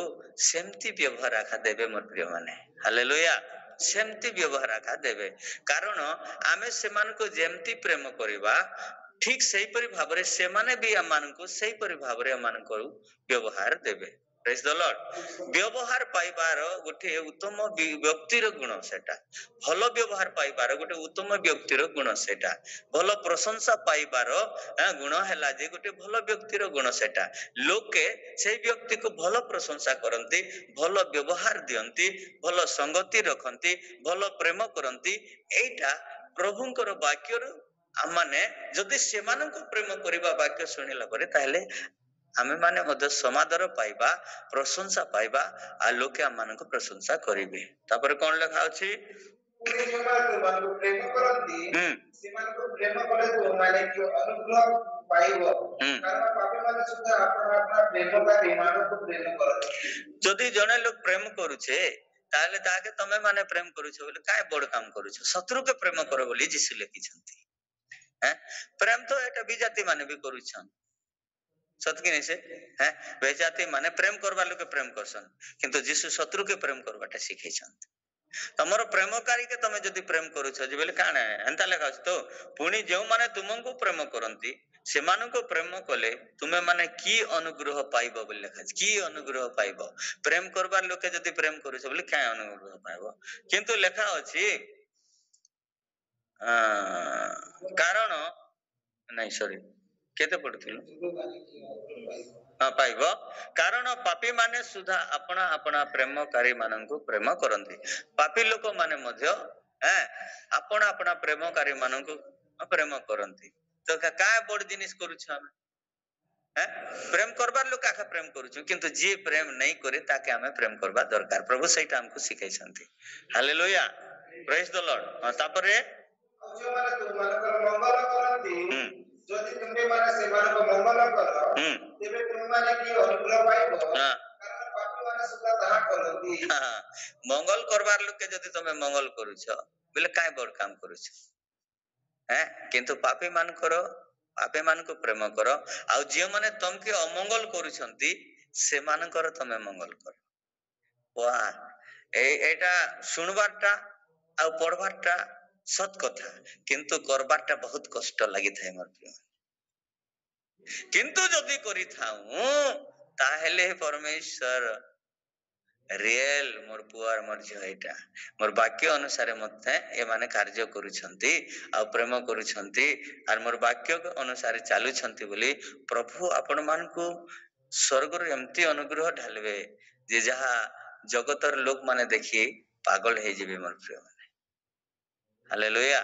सेमती व्यवहार आखा देबे मोर प्रिय माने। हालेलुया। सेमती व्यवहार आखा देबे कारण आमे सेमान को जेमती प्रेम करिबा ठीक सही परि भाबरे से माने भी आमानंकु सही परि भाबरे आमानंकु व्यवहार देबे। Praise the Lord. व्यवहार पाइबार गोटे उत्तम व्यक्तिर गुण सेटा भलो व्यवहार पाइबार गोटे उत्तम व्यक्तिर गुण सेटा भलो प्रशंसा पाइबार गुण हैला जे गोटे भलो व्यक्तिर गुण सेटा लोके से व्यक्ति को भलो प्रशंसा करंती भलो व्यवहार दियंती भलो संगति रखंती भलो प्रेम करंती एटा प्रभुंकर वाक्यर आमाने जदि सेमानंको प्रेम करिबा वाक्य सुनिला परे ताहले आमे माने मध्य समादर पाइबा प्रशंसा पाइबा आ लोके आमानंको प्रशंसा करिवे। तापर कोन लेखा अछि पुणे जो माने प्रेम करंती सेमानको प्रेम कले तो माने कि अनुग्रह पाइबो कारण पापी माने सुद्धा अपना प्रेम का विमान को प्रेम करंती जदि जने लोग प्रेम करूछे ताले ताके तमे माने प्रेम करूछो बोले काय बड़ काम करूछो शत्रु के प्रेम करो बोली यीशु लिखिछंती प्रेम तो एटा विजाति माने भी करूछन सत कि नहीं से बेजाति माने प्रेम करबा लोके प्रेम करसन किंतु यीशु शत्रु के प्रेम करबाटा सिखैछन तमरो प्रेमकारी के तमे जदि प्रेम करूछ जे बेले काना एंता लेखा तो पुनी जेउ माने तुमको प्रेम करंती सेमानको प्रेम कले तुमे माने की अनुग्रह पाइबो बोले लेखा की अनुग्रह पाइबो प्रेम करबा लोके जदि प्रेम करूछ बोले काय अनुग्रह पाइबो किंतु लेखा अछि कारण नहीं सॉरी केते पढथिलु पाइबो कारण पापी माने सुधा अपना अपना प्रेमकारी माननकु प्रेम करंती पापी लोक माने मध्य अपना अपना प्रेमकारी माननकु प्रेम करंती तो का बड़ जिनिस करूछ हम प्रेम करबार लोक आखा प्रेम करूछ किंतु जे प्रेम नहीं करे ताके हमें प्रेम करबा दरकार प्रभु सेटा हमको सिखाइछंती। हालेलुया। Praise the Lord. तापरे जो माने तुम मानकर मंगल करंती जदि तुमे माने सेमानको मंगल करो तेबे तुम माने कि अनुग्रह पाइबो कारण पापी माने सुद्धा ताहा କରନ୍ତି मंगल करबार लोके जदि तमे मंगल करूछ बोले काई बड़ काम करूछ किंतु पापी मानको प्रेम करो आ जे माने तमके अमंगल करूछंती से मानकर तमे मंगल करो वाह एटा सुनबारटा आ पढ़बारटा सत कथा किंतु करबारटा बहुत कष्ट लागि थाए मोर प्रिय किंतु जदि करि थाउ ताहेले परमेश्वर रियल मोर पुआर मोर झइटा मोर वाक्य अनुसार मते ए माने कार्य करूछंती आ प्रेम करूछंती आर मोर वाक्य अनुसार चालुछंती बोली प्रभु आपण मानकु स्वर्ग रे एम्ति अनुग्रह ढालबे जे जहा जगतर लोक माने देखि पागल हे जेबे मोर प्रिय माने हालेलुया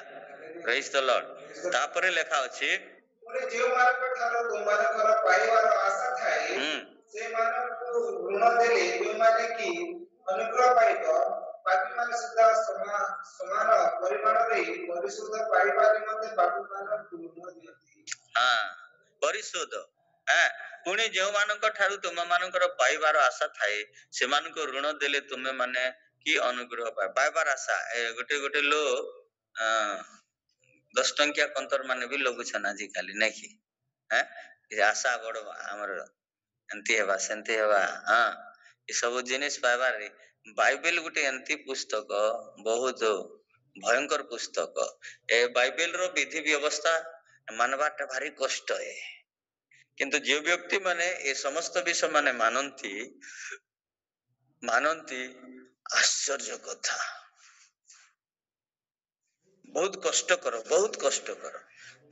प्रेज द लॉर्ड तापरे लेखा अछि पुणे जे मानक ठारो तुमानकर पाइबार आशा थाए से मानक ऋण देले जे माने की अनुग्रह पाइबो पापी माने सुद्धा समान परिमाण रे परिशुद्ध पाइबा निमंते पापी मानक ऋण दियंती हां परिशुद्ध पुणे जे मानक ठारो तुमानकर पाइबार आशा थाए से मानक ऋण देले तुमे माने की अनुग्रह पाइबार आशा गोटे गोटे लो 10 टंकिया कंतर माने भी लोग छन आजि काली नाही ए आशा बड़ हमर एंती हेबा सेंती हेबा ए सब जिनिस पाइबार बाइबल गुटे एंती पुस्तक बहुत भयंकर पुस्तक ए बाइबल रो विधि व्यवस्था मानबाटा भारी कष्ट है किंतु जे व्यक्ति माने ए समस्त विषय माने मानंती आश्चर्य कथा बहुत कष्ट कर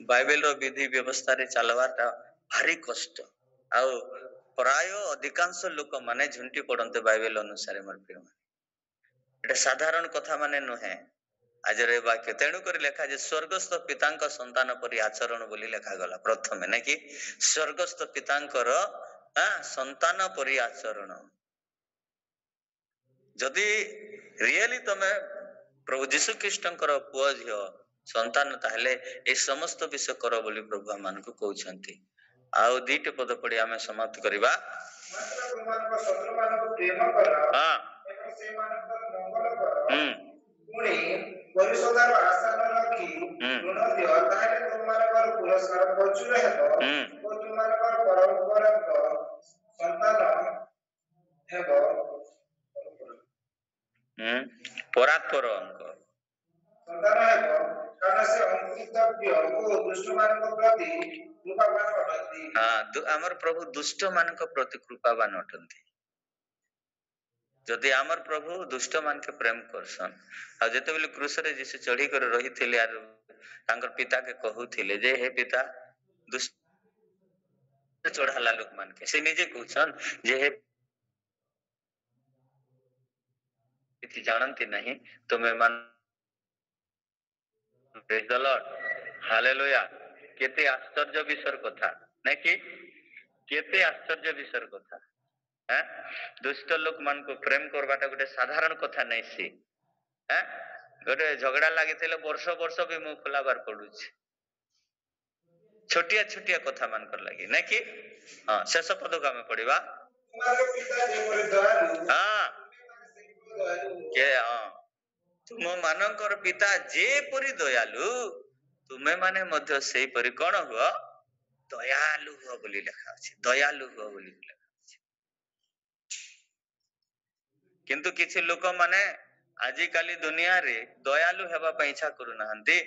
बाइबल रो विधि व्यवस्था रे चलवाटा भारी कष्ट आ प्राय अधिकांश लोक माने झुंटी पड़ते बाइबल अनुसार मोर प्रिय एटा साधारण कथा माने नुहे आज रे वाक्य तेणु कर लेखा जे स्वर्गस्थ पितांक संतान परि आचरण बोली लेखा गला प्रथमे ना कि स्वर्गस्थ पितांकर संतान परि आचरण जदि रियली तमे प्रभु जीशु ख्रीष्टंकर पुआ झियो संतान ताहले ए समस्त विषय करो बोली प्रभु मानकु कहउछंती आउ दीटे पद पड़ी आमे समाप्त करिबा मात्र तुमानक शत्रु मानक प्रेम कर एवं से मानक मंगल कर पुणे परिशोधर आशा न रखी ऋण दियो ताहे तुमानकर पुरस्कार प्रचुर हेबो ओ तुमानकर परम्परा संतान हेबो परात्पर अंक संतान हेबो कारण से अंकुरितव्य ओ दुष्ट मानक प्रति कृपावान अटंती हमर प्रभु दुष्ट मानक प्रति कृपावान अटंती जदि हमर प्रभु दुष्ट मान के प्रेम करसन आ जते बेले क्रूस रे जीसु चढ़ी कर रही थिले आर तांकर पिता के कहउथिले जे हे पिता दुष्ट चढ़ाला लोक मान के से निजे कहछन जे हे इति जानंती नहीं तुम्हें मन प्रेज द लॉर्ड हालेलुया केते आश्चर्य विषय कथा नै कि केते आश्चर्य विषय कथा दुष्ट लोक मान को प्रेम करबाटा गोटे साधारण कथा नै सी गोटे झगड़ा लागिथिले वर्ष वर्ष भी मुख खोलाबार पडुछ छोटिया छोटिया कथा मान कर लागि नै कि शेष पद का में पढिबा तुम्हारे पिता जे पर दयालु के तुम मानकर पिता जे परि दयालु तुमे माने मध्य सेही परि कोन हुआ दयालु हुआ बोली लिखा अछि दयालु हुआ बोली लिखा अछि किंतु किछि लोक माने आजि काली दुनिया रे दयालु हेबा पे इच्छा करू नहंती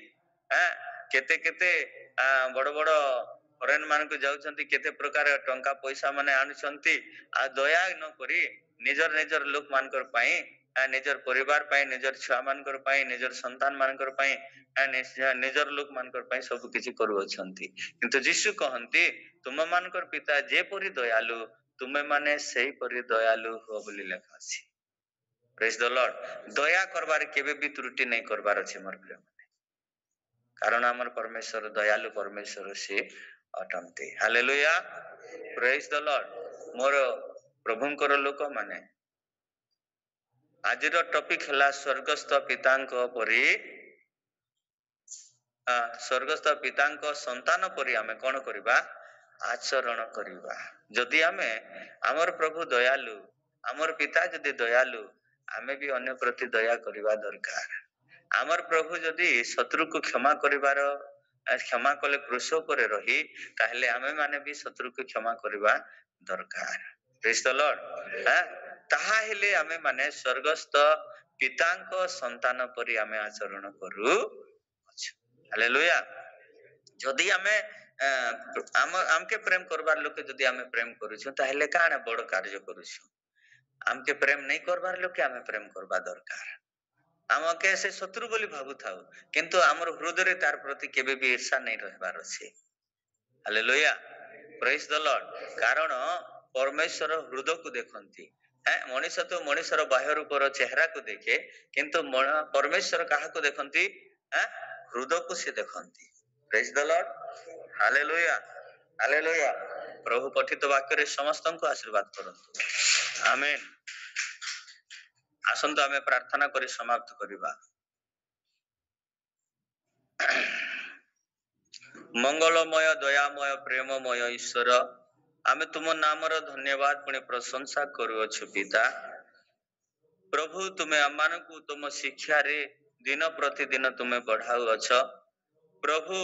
केते केते बड़ बड़ फरेन मान को जाउछंती केते प्रकार टंका पैसा माने आनुछंती आ दया न करी निजर लोक मानकर पाई निजर परिवार पाई निजर छुआ मानकर पाई निजर संतान मानकर पाई निजर लोक मानकर पाई सब किछि करू अछंती किंतु यीशु कहंती तुम मानकर पिता जे परि दयालु तुमे माने सेही परि दयालु हो बोली लिखा अछि प्रेज द लॉर्ड दया करबार केबे भी त्रुटि नै करबार अछि मोर प्रिय माने कारण हमर परमेश्वर दयालु परमेश्वर से अटंती हालेलुया प्रेज द लॉर्ड मोर प्रभुंकर लोक माने आजिर टॉपिक हला स्वर्गस्थ पितांक परि स्वर्गस्थ पितांक संतान परि आमे कोन करिबा आचरण करिबा जदि आमे हमर प्रभु दयालु आमर पिता जदि दयालु आमे भी अन्य प्रति दया करवा दरकार। आमर प्रभु जदि शत्रु को क्षमा करिवार क्षमा कले क्रूस पर रही ताहले आमे माने भी शत्रु को क्षमा करवा दरकार। Praise the Lord. ताहा हेले आमे माने स्वर्गस्थ पितांको संतान परि आमे आचरण करू। हालेलुया। जदि आमे आमके प्रेम करबार लोके जदि आमे प्रेम करूछु ताहले काना बड़ कार्य करूछु। आमके प्रेम नहीं करबार लोके आमे प्रेम करबा दरकार। आमके से शत्रु बोली भाबु थाउ किंतु आमर हृदय तार प्रति केबे भी ईर्षा नहीं रहबार अछि। हालेलुया। Praise the Lord. कारण परमेश्वर हृदय को देखंती। मनुष्य तो मनुष्यर बाह्य रूपर चेहरा को देखे किंतु परमेश्वर कहा को देखंती हृदय को से देखंती। Praise the lord. Hallelujah. Hallelujah. प्रभु पठित वाक्य रे समस्त को आशीर्वाद करंतु। आमेन। आसंत आमे प्रार्थना करी समाप्त करिबा। मंगलमय दयामय प्रेममय ईश्वर आमे तुम नामर धन्यवाद पुणे प्रशंसा करूअछु पिता। प्रभु तुमे अमानकु तुम शिक्षा रे दिन प्रतिदिन तुमे बढ़ाउअछ। प्रभु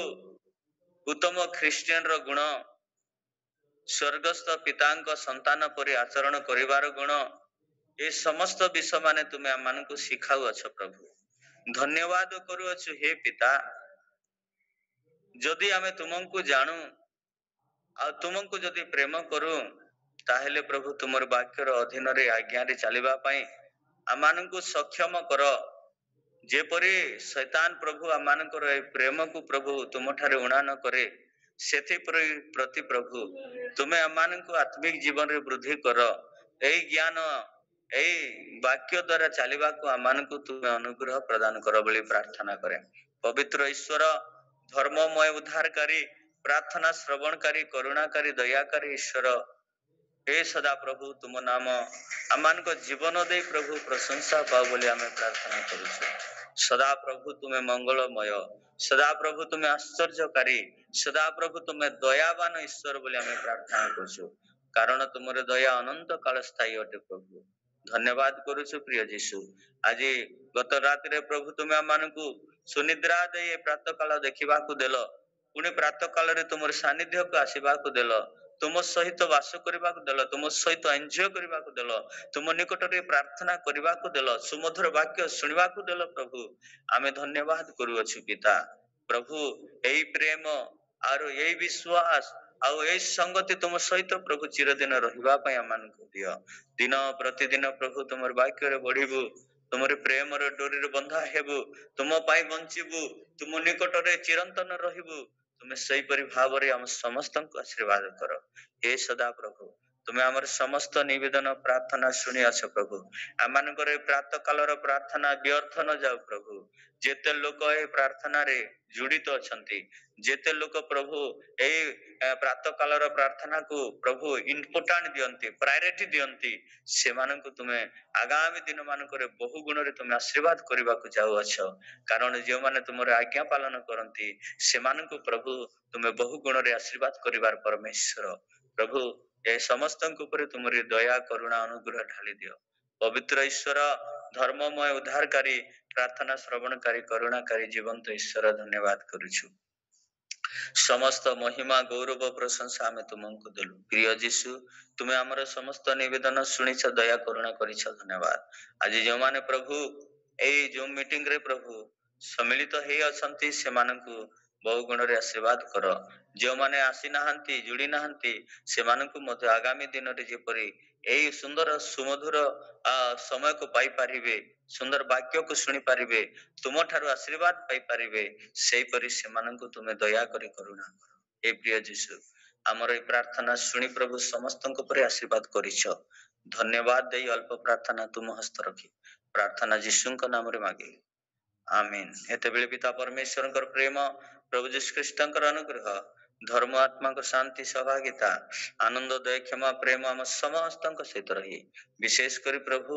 उत्तम ख्रिस्टियन रो गुण स्वर्गस्थ पितांक संतान परि आचरण करिवार गुण ए समस्त विषय माने तुमे अमानकु शिखाउअछ। प्रभु धन्यवाद करूअछु हे पिता। जदि आमे तुमको जानू आ तुमको जदि प्रेम करू ताहेले प्रभु तुमर वाक्यर अधीन रे आज्ञा रे चलिबा पई आमानकु सक्षम कर। जेपरि शैतान प्रभु आमानकर ए प्रेम को प्रभु तुमठारे उणा न करे सेथि प्रति प्रभु तुमे आमानकु आत्मिक जीवन रे वृद्धि कर। एई ज्ञान एई वाक्य द्वारा चलिबा को आमानकु तुमे अनुग्रह प्रदान कर बोली प्रार्थना करे। पवित्र ईश्वर धर्ममय उद्धारकारी प्रार्थना श्रवणकारी करुणाकारी दयाकारी ईश्वर हे सदा प्रभु तुम नाम आमान को जीवन दे प्रभु प्रशंसा पाओ बोली आमे प्रार्थना करूछु। सदा प्रभु तुम्हें मंगलमय सदा प्रभु तुम्हें आश्चर्यकारी सदा प्रभु तुम्हें दयावान ईश्वर बोली आमे प्रार्थना करूछु। कारण तुमरे दया अनंत काल स्थायी अटे प्रभु। धन्यवाद करूछु प्रिय जीशु। आज गत रात रे प्रभु तुम्हें आमानकु सुनिद्रा दे प्रातः काल देखिबा को देलो पुणे प्रातः काल रे तुमर सानिध्य को आसीबा को देलो तुम सहित वास करबा को देलो तुम सहित एन्जॉय करबा को देलो तुम निकट रे प्रार्थना करबा को देलो सुमधुर वाक्य सुनिबा को देलो प्रभु आमे धन्यवाद करूछु पिता। प्रभु एई प्रेम आरो एई विश्वास आउ एई संगति तुम सहित प्रभु चिरदिन रहिबा पय आमान को दियो। दिन प्रतिदिन प्रभु तुमर वाक्य रे बढ़िबु तुमरे प्रेम रे डोरी रे बंधा हेबु तुम पाई बंचिबु तुम निकट रे चिरंतन रहिबु तुमे सही परि भाव रे हम समस्त को आशीर्वाद करो हे सदा प्रभु। तुमे हमर समस्त निवेदन प्रार्थना सुनि आछो प्रभु। आमानकर प्रातः कालर प्रार्थना व्यर्थ न जाऊ प्रभु। जेते लोक ए प्रार्थना रे जुड़ित अछंती जेते लोक प्रभु ए प्रातः कालर प्रार्थना को प्रभु इम्पोर्टेंट दियंती प्रायोरिटी दियंती से मानन को तुमे आगामी दिन मानकर बहु गुण रे तुमे आशीर्वाद करबा को जाऊ अछो। कारण जे माने तुमरे आज्ञा पालन करंती से मानन को प्रभु तुमे बहु गुण रे आशीर्वाद करिवार परमेश्वर प्रभु ए समस्त ऊपर तुमरी दया करुणा अनुग्रह ढाली दियो। पवित्र ईश्वर धर्ममय उद्धारकारी प्रार्थना श्रवणकारी करुणाकारी जीवंत ईश्वर धन्यवाद करूछु। समस्त महिमा गौरव प्रशंसा हमें तुमको देलु। प्रिय जीशु तुम्हें हमर समस्त निवेदन सुनिछ दया करुणा करिछ धन्यवाद। आज जो माने प्रभु एई जो मीटिंग रे प्रभु सम्मिलित हे अछंती से मानकु बहु गुण रे आशीर्वाद कर। जो माने आसी नाहंती जुड़ी नाहंती से मानकु मध्य आगामी दिन रे जेपरि एई सुंदर सुमधुर समय को पाई पारिबे सुंदर वाक्य को सुनी पारिबे तुम ठारू आशीर्वाद पाई पारिबे सेई परि से मानकु तुमे दया करी करुणा करो। हे प्रिय जीशु हमर ए प्रार्थना सुनी प्रभु समस्त को परे आशीर्वाद करिछ। धन्यवाद देई अल्प प्रार्थना तुम हस्त रखी प्रार्थना जीशु को नाम रे मागे आमीन। एते बेले पिता परमेश्वर कर प्रेम प्रभु जीशु ख्रीष्ट कर अनुग्रह धर्म आत्मा को शांति सहभागिता आनंद दया क्षमा प्रेम हम समस्त सहित रही विशेष करी प्रभु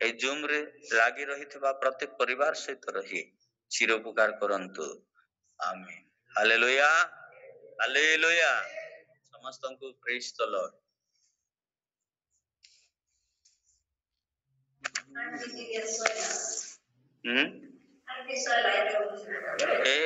ए जूम रे लागी रही प्रत्येक परिवार सहित रही चिर उपकार करंतु आमीन। Hallelujah hallelujah. समस्त को प्रेज द लॉर्ड। ଏ